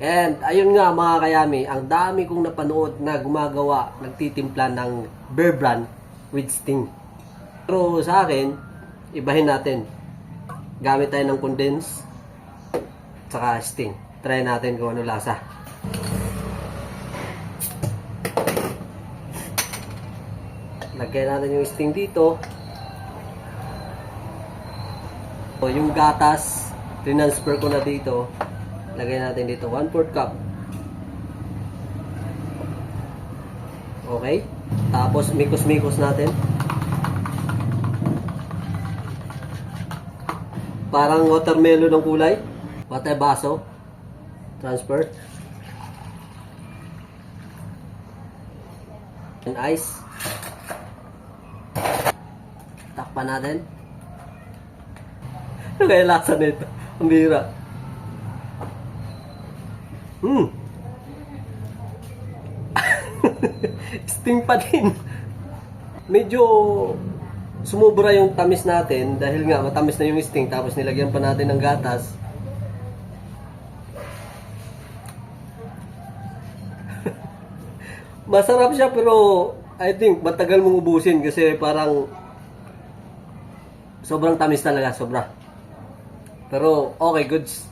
And ayun nga mga kayami, ang dami kong napanood na gumagawa, nagtitimpla ng Bear Brand with Sting. Pero sa akin, ibahin natin. Gamit tayo ng condense tsaka Sting. Try natin kung ano lasa. Lagyan natin yung Sting dito. So, yung gatas, transfer ko na dito. Lagyan natin dito 1/4 cup. Okay? Tapos mikos-mikos natin. Parang watermelon ng kulay. Patay baso. Transfer. And ice. Takpan natin. Ano kaya lasa nito? Ang bira. Sting pa din. Medyo sumubra yung tamis natin dahil nga matamis na yung Sting tapos nilagyan pa natin ng gatas. Masarap siya pero I think matagal mong ubusin kasi parang sobrang tamis talaga, sobra. Pero okay, goods.